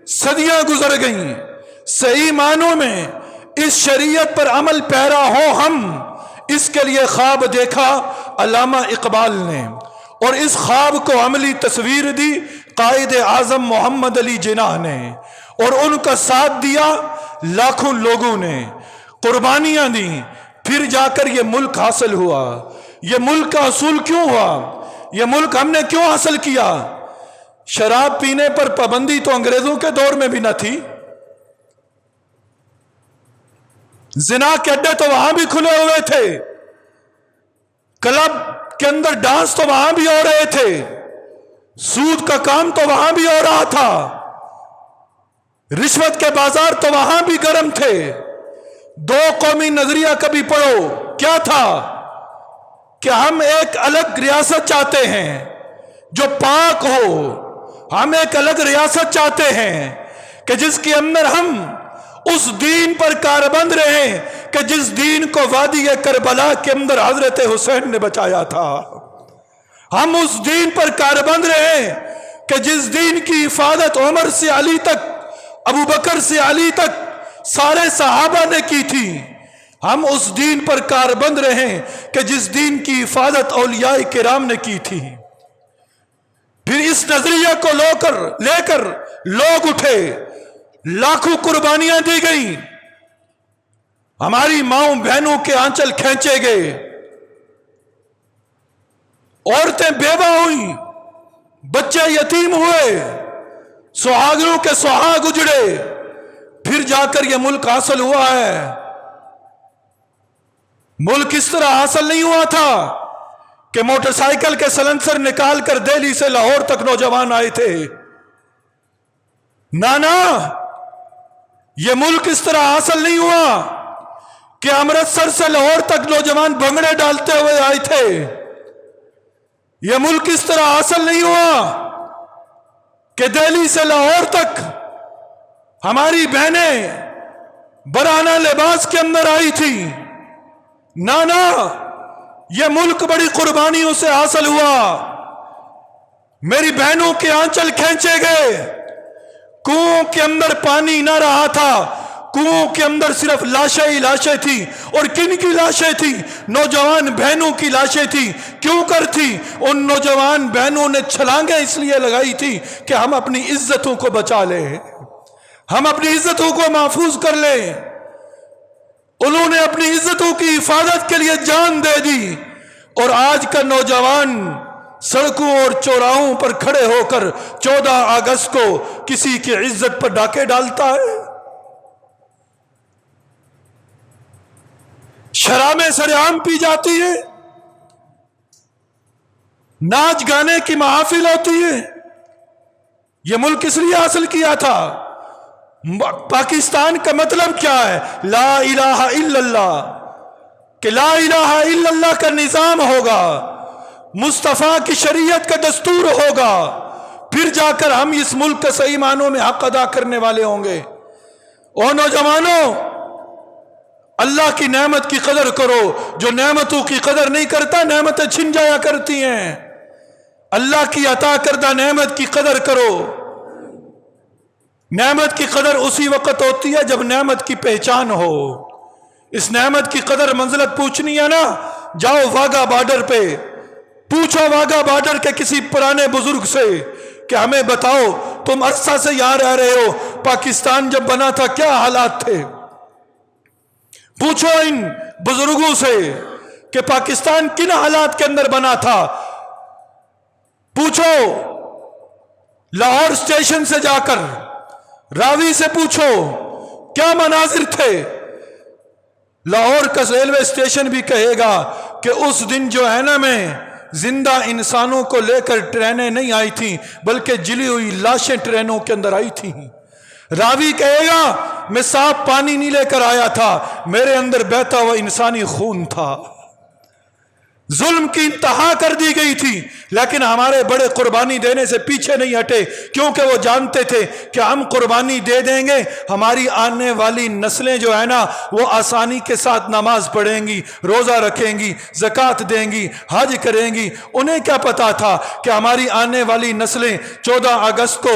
صدیاں گزر گئیں، صحیح معنوں میں اس شریعت پر عمل پیرا ہو ہم، اس کے لیے خواب دیکھا علامہ اقبال نے، اور اس خواب کو عملی تصویر دی قائد اعظم محمد علی جناح نے، اور ان کا ساتھ دیا لاکھوں لوگوں نے، قربانیاں دیں، پھر جا کر یہ ملک حاصل ہوا۔ یہ ملک کا حصول کیوں ہوا؟ یہ ملک ہم نے کیوں حاصل کیا؟ شراب پینے پر پابندی تو انگریزوں کے دور میں بھی نہ تھی، زنا کے اڈے تو وہاں بھی کھلے ہوئے تھے، کلب کے اندر ڈانس تو وہاں بھی ہو رہے تھے، سود کا کام تو وہاں بھی ہو رہا تھا، رشوت کے بازار تو وہاں بھی گرم تھے۔ دو قومی نظریہ کبھی پڑھو، کیا تھا کہ ہم ایک الگ ریاست چاہتے ہیں جو پاک ہو، ہم ایک الگ ریاست چاہتے ہیں کہ جس کے اندر ہم اس دین پر کاربند رہیں کہ جس دین کو وادی کربلا کے اندر حضرت حسین نے بچایا تھا، ہم اس دین پر کاربند رہیں کہ جس دین کی حفاظت عمر سے علی تک، ابو بکر سے علی تک سارے صحابہ نے کی تھی، ہم اس دین پر کاربند رہیں کہ جس دین کی حفاظت اولیاء کرام نے کی تھی۔ پھر اس نظریہ کو لے کر لوگ اٹھے، لاکھوں قربانیاں دی گئیں، ہماری ماؤں بہنوں کے آنچل کھینچے گئے، عورتیں بیوہ ہوئیں، بچے یتیم ہوئے، سہاگنوں کے سہاگ اجڑے، پھر جا کر یہ ملک حاصل ہوا ہے۔ ملک اس طرح حاصل نہیں ہوا تھا کہ موٹر سائیکل کے سلنسر نکال کر دہلی سے لاہور تک نوجوان آئے تھے، نانا، یہ ملک اس طرح حاصل نہیں ہوا کہ امرتسر سے لاہور تک نوجوان بھنگڑے ڈالتے ہوئے آئے تھے، یہ ملک اس طرح حاصل نہیں ہوا کہ دہلی سے لاہور تک ہماری بہنیں برہنہ لباس کے اندر آئی تھی، نانا، یہ ملک بڑی قربانیوں سے حاصل ہوا، میری بہنوں کے آنچل کھینچے گئے، کنووں کے اندر پانی نہ رہا تھا، کنووں کے اندر صرف لاشیں ہی لاشیں تھی، اور کن کی لاشیں تھی؟ نوجوان بہنوں کی لاشیں تھی۔ کیوں کر تھی؟ ان نوجوان بہنوں نے چھلانگیں اس لیے لگائی تھی کہ ہم اپنی عزتوں کو بچا لیں، ہم اپنی عزتوں کو محفوظ کر لیں۔ انہوں نے اپنی عزتوں کی حفاظت کے لیے جان دے دی، اور آج کا نوجوان سڑکوں اور چوراہوں پر کھڑے ہو کر 14 اگست کو کسی کی عزت پر ڈاکے ڈالتا ہے۔ شرابیں سر عام پی جاتی ہے، ناچ گانے کی محافل ہوتی ہے۔ یہ ملک اس لیے حاصل کیا تھا۔ پاکستان کا مطلب کیا ہے؟ لا الہ الا اللہ، کہ لا الہ الا اللہ کا نظام ہوگا، مصطفیٰ کی شریعت کا دستور ہوگا، پھر جا کر ہم اس ملک کا صحیح معنوں میں حق ادا کرنے والے ہوں گے۔ او نوجوانوں، اللہ کی نعمت کی قدر کرو، جو نعمتوں کی قدر نہیں کرتا نعمتیں چھن جایا کرتی ہیں۔ اللہ کی عطا کردہ نعمت کی قدر کرو۔ نعمت کی قدر اسی وقت ہوتی ہے جب نعمت کی پہچان ہو۔ اس نعمت کی قدر منزلت پوچھنی ہے نا، جاؤ واگا بارڈر پہ، پوچھو واگا بارڈر کے کسی پرانے بزرگ سے کہ ہمیں بتاؤ تم عرصہ سے یہاں رہ رہے ہو، پاکستان جب بنا تھا کیا حالات تھے؟ پوچھو ان بزرگوں سے کہ پاکستان کن حالات کے اندر بنا تھا۔ پوچھو لاہور اسٹیشن سے جا کر، راوی سے پوچھو کیا مناظر تھے۔ لاہور کا ریلوے اسٹیشن بھی کہے گا کہ اس دن جو ہے نا میں زندہ انسانوں کو لے کر ٹرینیں نہیں آئی تھیں بلکہ جلی ہوئی لاشیں ٹرینوں کے اندر آئی تھیں۔ راوی کہے گا میں صاف پانی نہیں لے کر آیا تھا، میرے اندر بہتا ہوا انسانی خون تھا۔ ظلم کی انتہا کر دی گئی تھی، لیکن ہمارے بڑے قربانی دینے سے پیچھے نہیں ہٹے، کیونکہ وہ جانتے تھے کہ ہم قربانی دے دیں گے، ہماری آنے والی نسلیں جو ہے نا وہ آسانی کے ساتھ نماز پڑھیں گی، روزہ رکھیں گی، زکوٰۃ دیں گی، حج کریں گی۔ انہیں کیا پتا تھا کہ ہماری آنے والی نسلیں 14 اگست کو